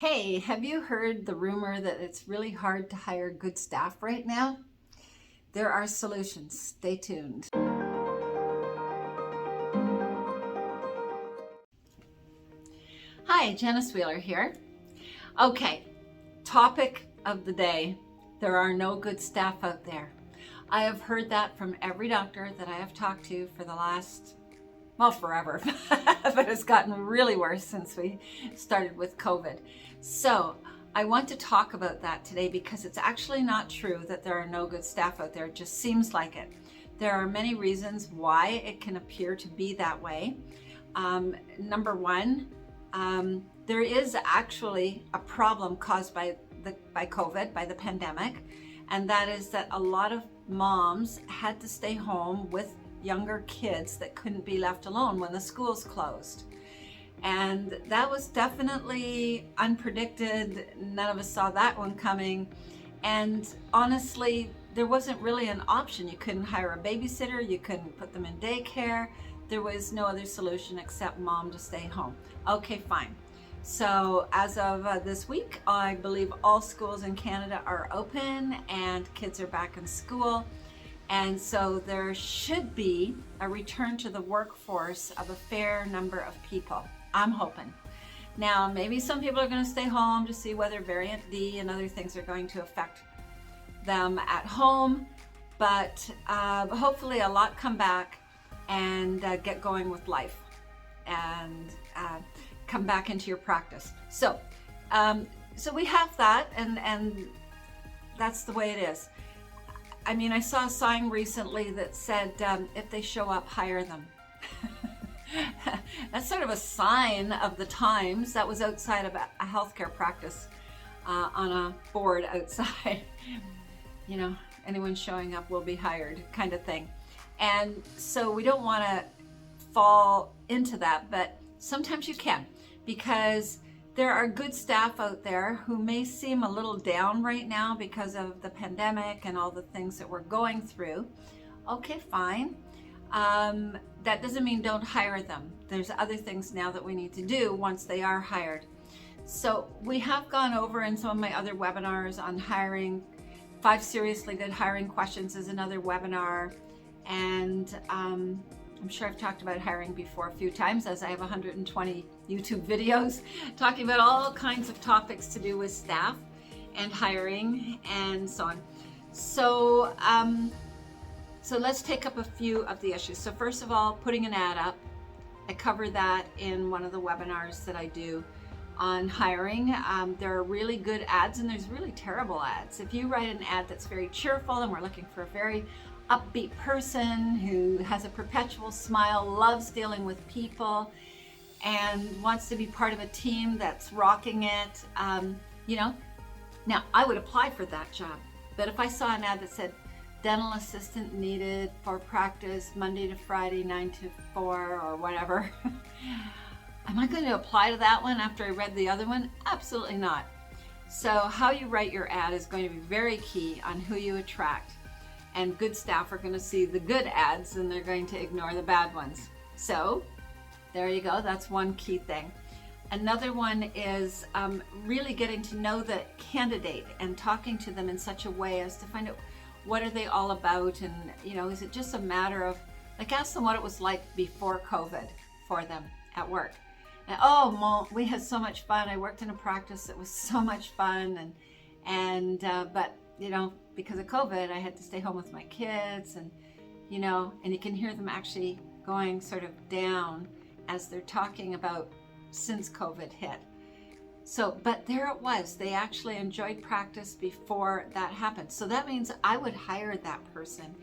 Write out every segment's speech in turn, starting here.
Hey, have you heard the rumor that it's really hard to hire good staff right now? There are solutions. Stay tuned. Hi, Janice Wheeler here. Okay, topic of the day. There are no good staff out there. I have heard that from every doctor that I have talked to for the last, well, forever, but it's gotten really worse since we started with COVID. So I want to talk about that today because it's actually not true that there are no good staff out there. It just seems like it. There are many reasons why it can appear to be that way. Number one, there is actually a problem caused by COVID, by the pandemic, and that is that a lot of moms had to stay home with younger kids that couldn't be left alone when the schools closed. And that was definitely unpredicted. None of us saw that one coming. And honestly, there wasn't really an option. You couldn't hire a babysitter, you couldn't put them in daycare. There was no other solution except mom to stay home. Okay, fine. So as of this week, I believe all schools in Canada are open and kids are back in school. And so there should be a return to the workforce of a fair number of people. I'm hoping. Now, maybe some people are going to stay home to see whether variant D and other things are going to affect them at home, but hopefully a lot come back and get going with life and come back into your practice. So we have that, and that's the way it is. I mean, I saw a sign recently that said, if they show up, hire them. That's sort of a sign of the times. That was outside of a healthcare practice on a board outside. You know, anyone showing up will be hired kind of thing. And so we don't want to fall into that, but sometimes you can, because there are good staff out there who may seem a little down right now because of the pandemic and all the things that we're going through. Okay, fine. That doesn't mean don't hire them. There's other things now that we need to do once they are hired. So we have gone over in some of my other webinars on hiring. 5 Seriously Good Hiring Questions is another webinar. And I'm sure I've talked about hiring before a few times, as I have 120 YouTube videos talking about all kinds of topics to do with staff and hiring and so on. So let's take up a few of the issues. So first of all, putting an ad up. I cover that in one of the webinars that I do on hiring. There are really good ads and there's really terrible ads. If you write an ad that's very cheerful, and we're looking for a very upbeat person who has a perpetual smile, loves dealing with people, and wants to be part of a team that's rocking it, now I would apply for that job. But if I saw an ad that said dental assistant needed for practice Monday to Friday 9 to 4 or whatever, am I going to apply to that one after I read the other one? Absolutely not. So how you write your ad is going to be very key on who you attract. And good staff are going to see the good ads and they're going to ignore the bad ones. So there you go. That's one key thing. Another one is really getting to know the candidate and talking to them in such a way as to find out what are they all about, and is it just a matter of, like, ask them what it was like before COVID for them at work. And, oh, Mom, we had so much fun. I worked in a practice that was so much fun, but because of COVID, I had to stay home with my kids, and you can hear them actually going sort of down as they're talking about since COVID hit. So, but there it was. They actually enjoyed practice before that happened. So that means I would hire that person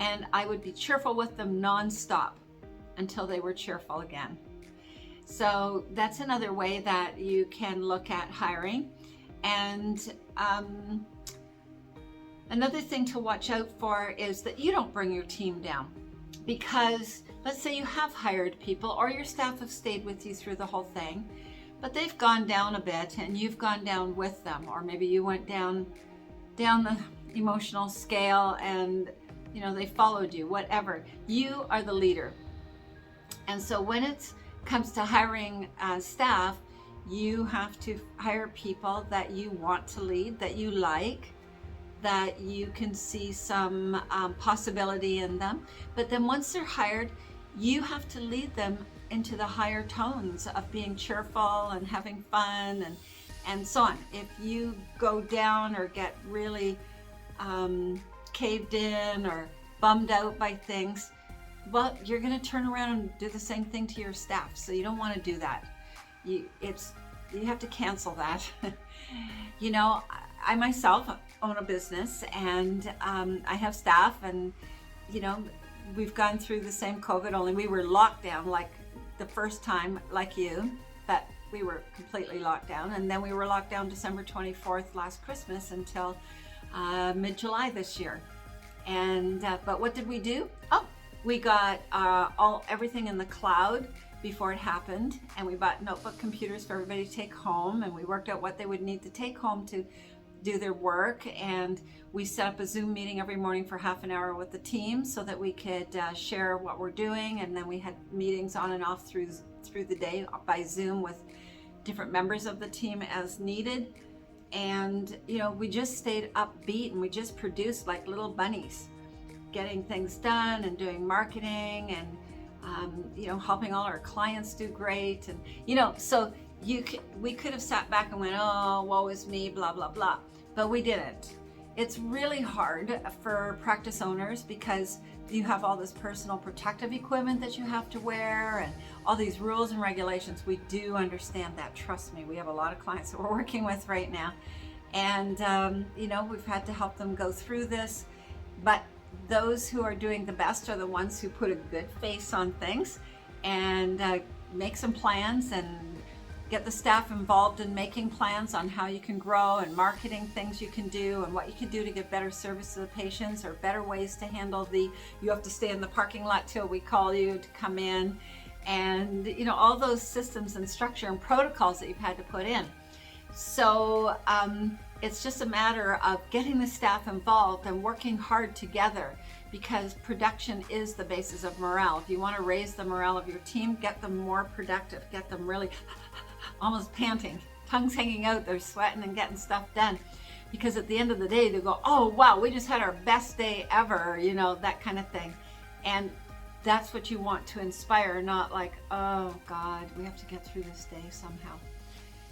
and I would be cheerful with them nonstop until they were cheerful again. So that's another way that you can look at hiring. And another thing to watch out for is that you don't bring your team down, because let's say you have hired people or your staff have stayed with you through the whole thing, but they've gone down a bit and you've gone down with them, or maybe you went down the emotional scale and they followed you, whatever. You are the leader. And so when it comes to hiring staff, You have to hire people that you want to lead, that you like, that you can see some possibility in them. But then once they're hired, you have to lead them into the higher tones of being cheerful and having fun and so on. If you go down or get really caved in or bummed out by things, well, you're going to turn around and do the same thing to your staff. So you don't want to do that. You have to cancel that. You know, I myself own a business, and I have staff, and you know, we've gone through the same COVID, only we were locked down like the first time, like you, but we were completely locked down, and then we were locked down December 24th last Christmas until mid-July this year. And but what did we do? Oh, we got everything in the cloud before it happened, and we bought notebook computers for everybody to take home, and we worked out what they would need to take home to do their work, and we set up a Zoom meeting every morning for half an hour with the team so that we could share what we're doing, and then we had meetings on and off through the day by Zoom with different members of the team as needed. And you know, we just stayed upbeat, and we just produced like little bunnies, getting things done and doing marketing, and you know, helping all our clients do great. And you know, so we could have sat back and went, oh, woe is me, blah blah blah, but we didn't. It's really hard for practice owners because you have all this personal protective equipment that you have to wear and all these rules and regulations. We do understand that, trust me. We have a lot of clients that we're working with right now, and you know, we've had to help them go through this. But those who are doing the best are the ones who put a good face on things and make some plans and get the staff involved in making plans on how you can grow and marketing things you can do and what you can do to give better service to the patients, or better ways to handle you have to stay in the parking lot till we call you to come in, and you know, all those systems and structure and protocols that you've had to put in. So it's just a matter of getting the staff involved and working hard together, because production is the basis of morale. If you want to raise the morale of your team, get them more productive, get them really almost panting, tongues hanging out, they're sweating and getting stuff done, because at the end of the day they go, oh wow, we just had our best day ever, you know, that kind of thing. And that's what you want to inspire, not like, oh God, we have to get through this day somehow.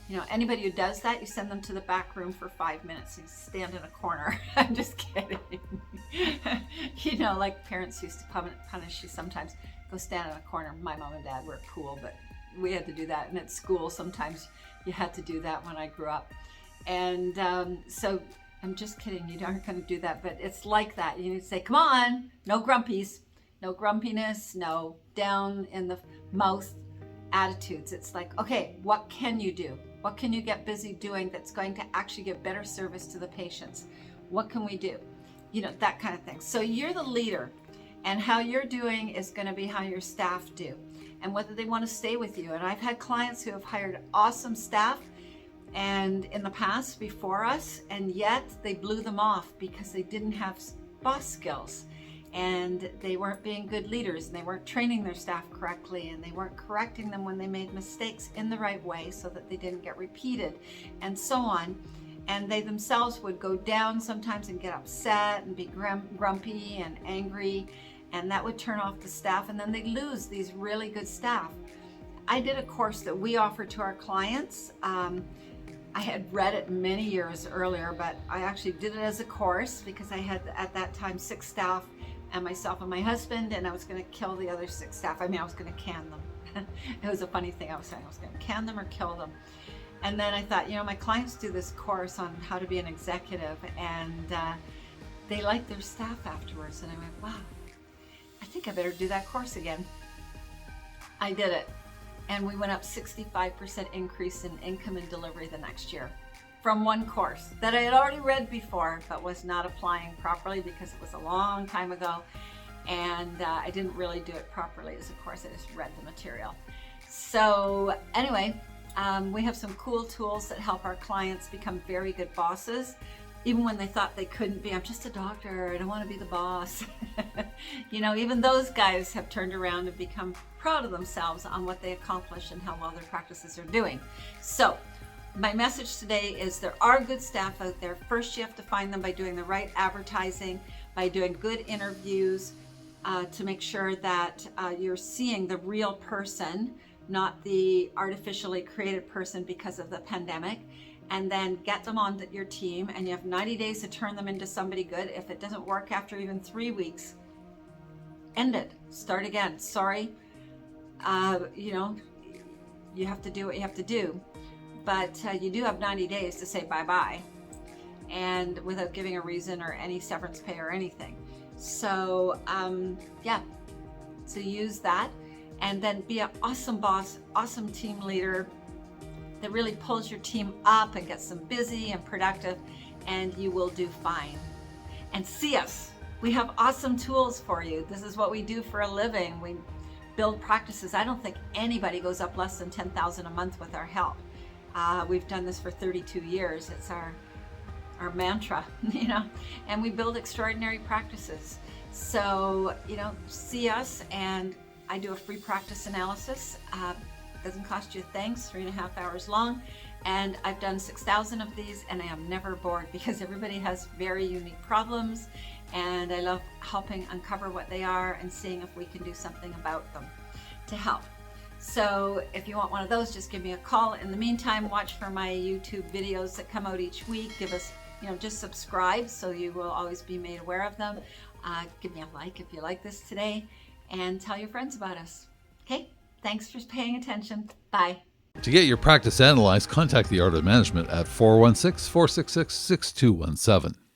You know, anybody who does that, you send them to the back room for 5 minutes and stand in a corner. I'm just kidding. You know, like parents used to punish you sometimes. Go stand in a corner. My mom and dad were cool, but we had to do that. And at school, sometimes you had to do that when I grew up. And so I'm just kidding. You aren't going to do that, but it's like that. You need to say, come on, no grumpies, no grumpiness, no down in the mouth attitudes. It's like, okay, what can you do? What can you get busy doing that's going to actually give better service to the patients? What can we do? You know, that kind of thing. So you're the leader, and how you're doing is going to be how your staff do, and whether they want to stay with you. And I've had clients who have hired awesome staff and in the past before us, and yet they blew them off because they didn't have boss skills, and they weren't being good leaders, and they weren't training their staff correctly, and they weren't correcting them when they made mistakes in the right way so that they didn't get repeated, and so on. And they themselves would go down sometimes and get upset and be grumpy and angry, and that would turn off the staff, and then they lose these really good staff. I did a course that we offer to our clients. I had read it many years earlier, but I actually did it as a course because I had at that time 6 staff and myself and my husband, and I was going to kill the other 6 staff. I mean, I was going to can them. It was a funny thing I was saying. I was going to can them or kill them. And then I thought, you know, my clients do this course on how to be an executive, and they like their staff afterwards. And I went, wow, I think I better do that course again. I did it. And we went up 65% increase in income and delivery the next year from one course that I had already read before, but was not applying properly because it was a long time ago. And I didn't really do it properly as a course. I just read the material. So anyway, we have some cool tools that help our clients become very good bosses. even when they thought they couldn't be. I'm just a doctor, I don't want to be the boss. You know, even those guys have turned around and become proud of themselves on what they accomplished and how well their practices are doing. So my message today is there are good staff out there. First, you have to find them by doing the right advertising, by doing good interviews, to make sure that you're seeing the real person, not the artificially created person because of the pandemic. And then get them on your team, and you have 90 days to turn them into somebody good. If it doesn't work after even 3 weeks, end it, start again. Sorry, you know, you have to do what you have to do, but you do have 90 days to say bye-bye, and without giving a reason or any severance pay or anything. So yeah, so use that, and then be an awesome boss, awesome team leader that really pulls your team up and gets them busy and productive, and you will do fine. And see us. We have awesome tools for you. This is what we do for a living. We build practices. I don't think anybody goes up less than $10,000 a month with our help. We've done this for 32 years. It's our mantra, you know, and we build extraordinary practices. So, you know, see us, and I do a free practice analysis. Doesn't cost you a thing, 3.5 hours long, and I've done 6,000 of these, and I am never bored because everybody has very unique problems, and I love helping uncover what they are and seeing if we can do something about them to help. So if you want one of those, just give me a call. In the meantime, watch for my YouTube videos that come out each week. Give us, you know, just subscribe so you will always be made aware of them. Give me a like if you like this today, and tell your friends about us. Okay? Thanks for paying attention. Bye. To get your practice analyzed, contact the Art of Management at 416-466-6217.